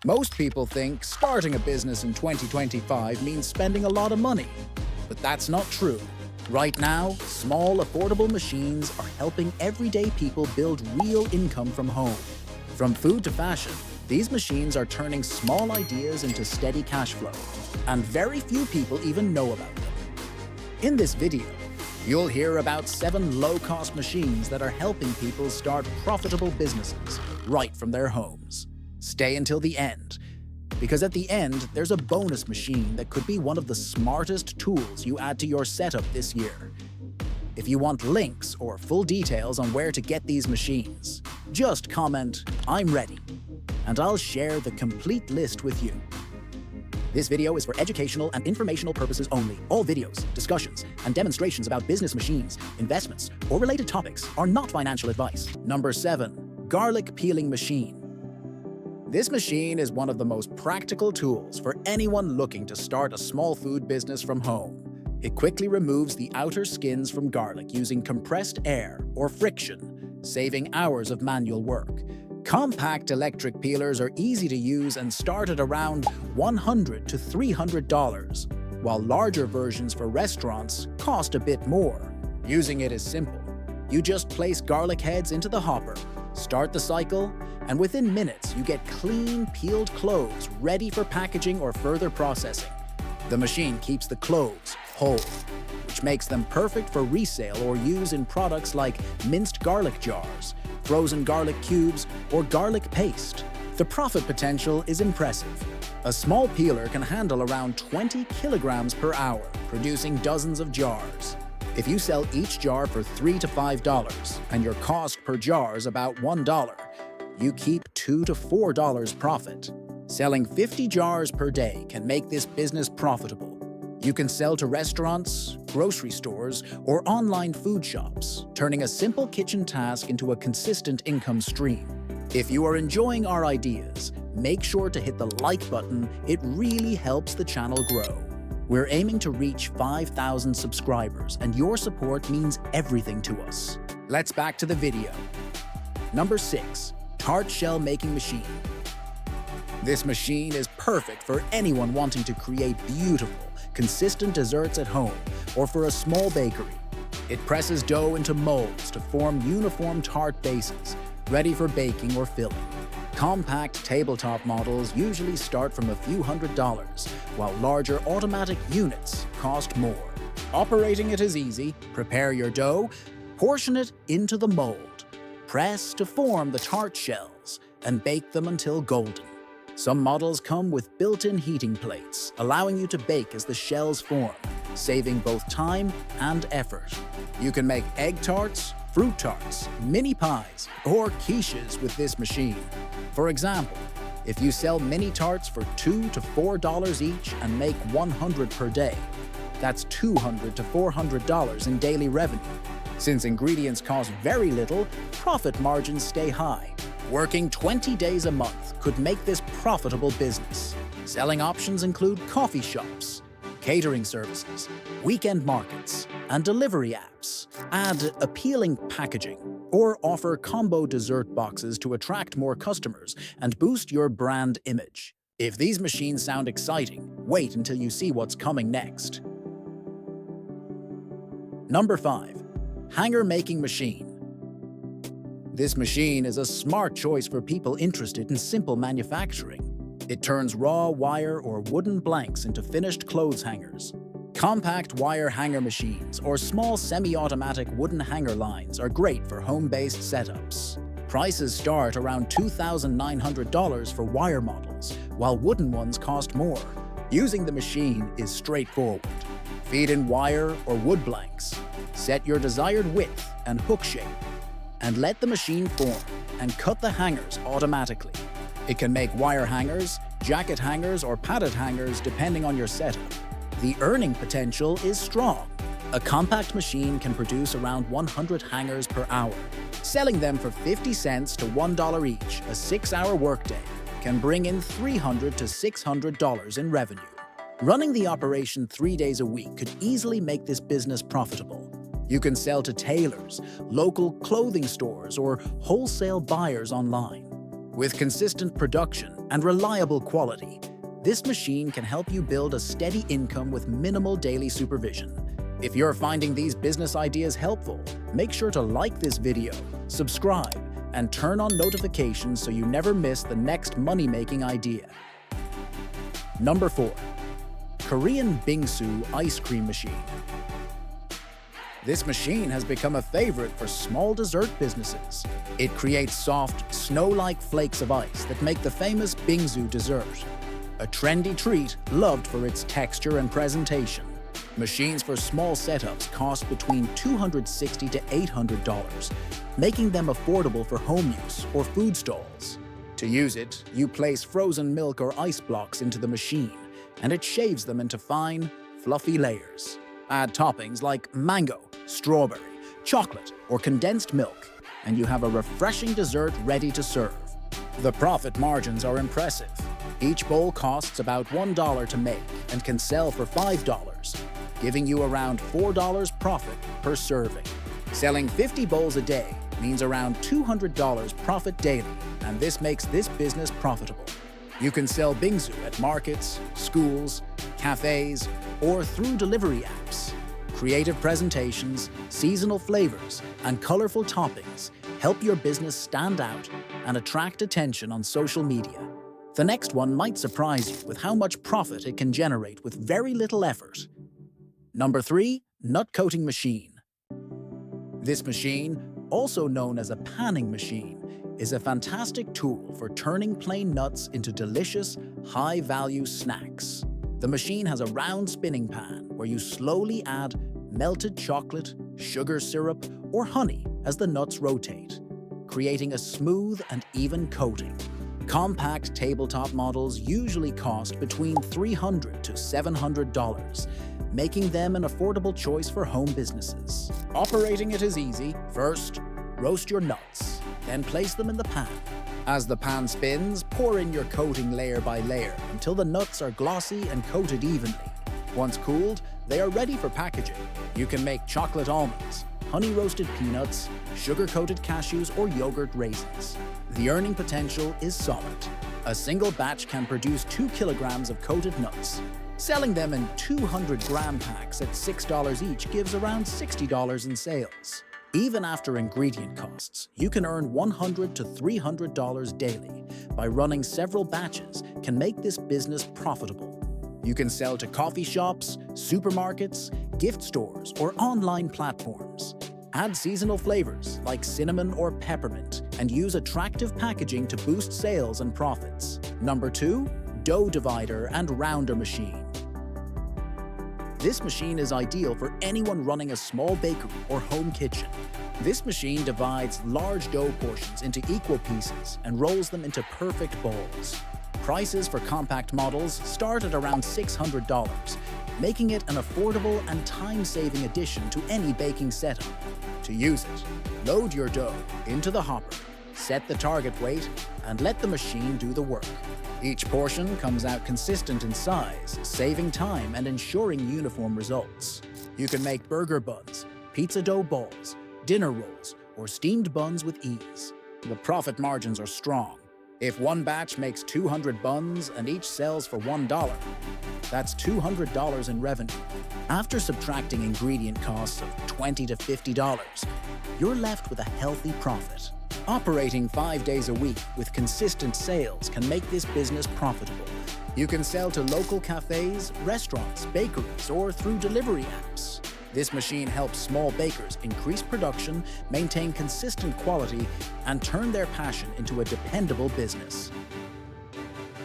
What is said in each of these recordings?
Most people think starting a business in 2025 means spending a lot of money, but that's not true. Right now, small, affordable machines are helping everyday people build real income from home. From food to fashion, these machines are turning small ideas into steady cash flow, and very few people even know about them. In this video, you'll hear about 7 low-cost machines that are helping people start profitable businesses right from their homes. Stay until the end, because at the end, there's a bonus machine that could be one of the smartest tools you add to your setup this year. If you want links or full details on where to get these machines, just comment, "I'm ready," and I'll share the complete list with you. This video is for educational and informational purposes only. All videos, discussions, and demonstrations about business machines, investments, or related topics are not financial advice. Number 7. Garlic Peeling Machine. This machine is one of the most practical tools for anyone looking to start a small food business from home. It quickly removes the outer skins from garlic using compressed air or friction, saving hours of manual work. Compact electric peelers are easy to use and start at around $100 to $300, while larger versions for restaurants cost a bit more. Using it is simple. You just place garlic heads into the hopper, start the cycle, and within minutes you get clean, peeled cloves ready for packaging or further processing. The machine keeps the cloves whole, which makes them perfect for resale or use in products like minced garlic jars, frozen garlic cubes, or garlic paste. The profit potential is impressive. A small peeler can handle around 20 kilograms per hour, producing dozens of jars. If you sell each jar for $3 to $5 and your cost per jar is about $1, you keep $2 to $4 profit. Selling 50 jars per day can make this business profitable. You can sell to restaurants, grocery stores, or online food shops, turning a simple kitchen task into a consistent income stream. If you are enjoying our ideas, make sure to hit the like button. It really helps the channel grow. We're aiming to reach 5,000 subscribers, and your support means everything to us. Let's back to the video. Number 6. Tart Shell Making Machine. This machine is perfect for anyone wanting to create beautiful, consistent desserts at home or for a small bakery. It presses dough into molds to form uniform tart bases, ready for baking or filling. Compact tabletop models usually start from a few $100s, while larger automatic units cost more. Operating it is easy. Prepare your dough, portion it into the mold, press to form the tart shells, and bake them until golden. Some models come with built-in heating plates, allowing you to bake as the shells form, saving both time and effort. You can make egg tarts, fruit tarts, mini pies, or quiches with this machine. For example, if you sell mini tarts for $2 to $4 each and make 100 per day, that's $200 to $400 in daily revenue. Since ingredients cost very little, profit margins stay high. Working 20 days a month could make this profitable business. Selling options include coffee shops, catering services, weekend markets, and delivery apps. Add appealing packaging or offer combo dessert boxes to attract more customers and boost your brand image. If these machines sound exciting, wait until you see what's coming next. Number 5. Hanger Making Machine. This machine is a smart choice for people interested in simple manufacturing. It turns raw wire or wooden blanks into finished clothes hangers. Compact wire hanger machines or small semi-automatic wooden hanger lines are great for home-based setups. Prices start around $2,900 for wire models, while wooden ones cost more. Using the machine is straightforward. Feed in wire or wood blanks. Set your desired width and hook shape, and let the machine form and cut the hangers automatically. It can make wire hangers, jacket hangers, or padded hangers depending on your setup. The earning potential is strong. A compact machine can produce around 100 hangers per hour. Selling them for 50 cents to $1 each, a 6-hour workday, can bring in $300 to $600 in revenue. Running the operation 3 days a week could easily make this business profitable. You can sell to tailors, local clothing stores, or wholesale buyers online. With consistent production, and reliable quality, this machine can help you build a steady income with minimal daily supervision. If you're finding these business ideas helpful, make sure to like this video, subscribe, and turn on notifications so you never miss the next money-making idea. Number 4. Korean Bingsu ice cream machine. This machine has become a favorite for small dessert businesses. It creates soft, snow-like flakes of ice that make the famous Bingsu dessert, a trendy treat loved for its texture and presentation. Machines for small setups cost between $260 to $800, making them affordable for home use or food stalls. To use it, you place frozen milk or ice blocks into the machine, and it shaves them into fine, fluffy layers. Add toppings like mango, strawberry, chocolate, or condensed milk, and you have a refreshing dessert ready to serve. The profit margins are impressive. Each bowl costs about $1 to make and can sell for $5, giving you around $4 profit per serving. Selling 50 bowls a day means around $200 profit daily, and this makes this business profitable. You can sell Bingsu at markets, schools, cafes, or through delivery apps. Creative presentations, seasonal flavors, and colorful toppings help your business stand out and attract attention on social media. The next one might surprise you with how much profit it can generate with very little effort. Number 3. Nut coating machine. This machine, also known as a panning machine, is a fantastic tool for turning plain nuts into delicious, high-value snacks. The machine has a round spinning pan where you slowly add melted chocolate, sugar syrup, or honey as the nuts rotate, creating a smooth and even coating. Compact tabletop models usually cost between $300 to $700, making them an affordable choice for home businesses. Operating it is easy. First, roast your nuts, then place them in the pan. As the pan spins, pour in your coating layer by layer until the nuts are glossy and coated evenly. Once cooled, they are ready for packaging. You can make chocolate almonds, honey-roasted peanuts, sugar-coated cashews, or yogurt raisins. The earning potential is solid. A single batch can produce 2 kilograms of coated nuts. Selling them in 200-gram packs at $6 each gives around $60 in sales. Even after ingredient costs, you can earn $100 to $300 daily by running several batches can make this business profitable. You can sell to coffee shops, supermarkets, gift stores, or online platforms. Add seasonal flavors like cinnamon or peppermint and use attractive packaging to boost sales and profits. Number 2. Dough divider and rounder machine. This machine is ideal for anyone running a small bakery or home kitchen. This machine divides large dough portions into equal pieces and rolls them into perfect balls. Prices for compact models start at around $600, making it an affordable and time-saving addition to any baking setup. To use it, load your dough into the hopper, set the target weight, and let the machine do the work. Each portion comes out consistent in size, saving time and ensuring uniform results. You can make burger buns, pizza dough balls, dinner rolls, or steamed buns with ease. The profit margins are strong. If one batch makes 200 buns and each sells for $1, that's $200 in revenue. After subtracting ingredient costs of $20 to $50, you're left with a healthy profit. Operating 5 days a week with consistent sales can make this business profitable. You can sell to local cafes, restaurants, bakeries, or through delivery apps. This machine helps small bakers increase production, maintain consistent quality, and turn their passion into a dependable business.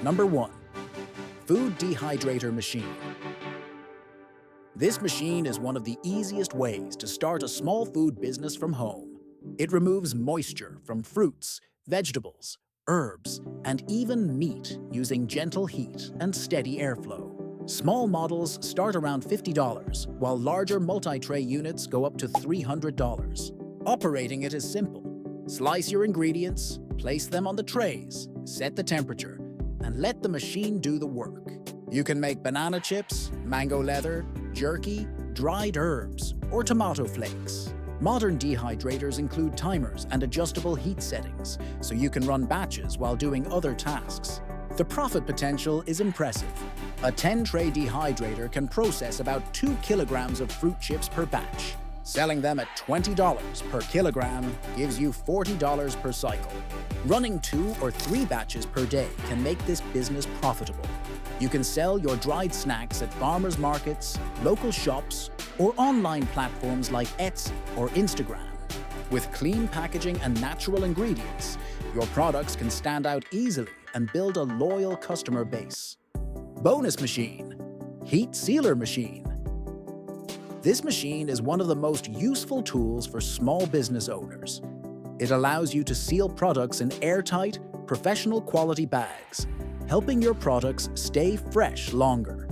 Number 1. Food dehydrator machine. This machine is one of the easiest ways to start a small food business from home. It removes moisture from fruits, vegetables, herbs, and even meat using gentle heat and steady airflow. Small models start around $50, while larger multi-tray units go up to $300. Operating it is simple. Slice your ingredients, place them on the trays, set the temperature, and let the machine do the work. You can make banana chips, mango leather, jerky, dried herbs, or tomato flakes. Modern dehydrators include timers and adjustable heat settings, so you can run batches while doing other tasks. The profit potential is impressive. A 10-tray dehydrator can process about 2 kilograms of fruit chips per batch. Selling them at $20 per kilogram gives you $40 per cycle. Running 2 or 3 batches per day can make this business profitable. You can sell your dried snacks at farmers markets, local shops, or online platforms like Etsy or Instagram. With clean packaging and natural ingredients, your products can stand out easily and build a loyal customer base. Bonus machine. Heat sealer machine. This machine is one of the most useful tools for small business owners. It allows you to seal products in airtight, professional quality bags, helping your products stay fresh longer.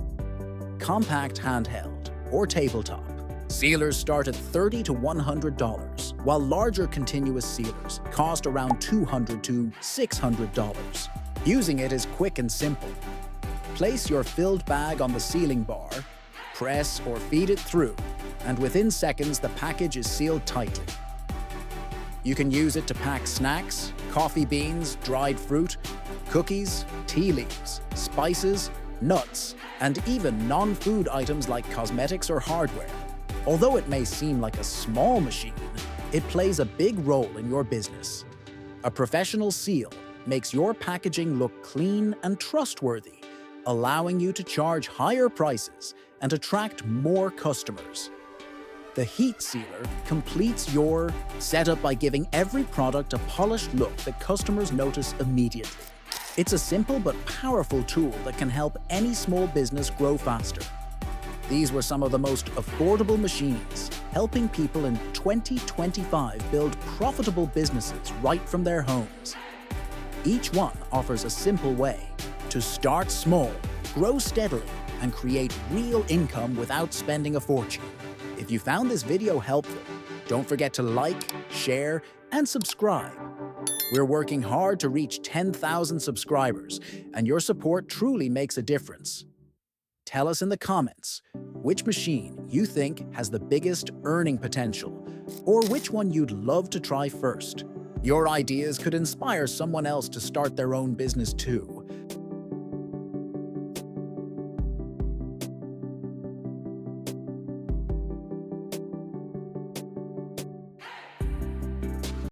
Compact handheld or tabletop. Sealers start at $30 to $100, while larger continuous sealers cost around $200 to $600. Using it is quick and simple. Place your filled bag on the sealing bar, press or feed it through, and within seconds the package is sealed tightly. You can use it to pack snacks, coffee beans, dried fruit, cookies, tea leaves, spices, nuts, and even non-food items like cosmetics or hardware. Although it may seem like a small machine, it plays a big role in your business. A professional seal makes your packaging look clean and trustworthy, allowing you to charge higher prices and attract more customers. The heat sealer completes your setup by giving every product a polished look that customers notice immediately. It's a simple but powerful tool that can help any small business grow faster. These were some of the most affordable machines, helping people in 2025 build profitable businesses right from their homes. Each one offers a simple way to start small, grow steadily, and create real income without spending a fortune. If you found this video helpful, don't forget to like, share, and subscribe. We're working hard to reach 10,000 subscribers, and your support truly makes a difference. Tell us in the comments which machine you think has the biggest earning potential, or which one you'd love to try first. Your ideas could inspire someone else to start their own business too.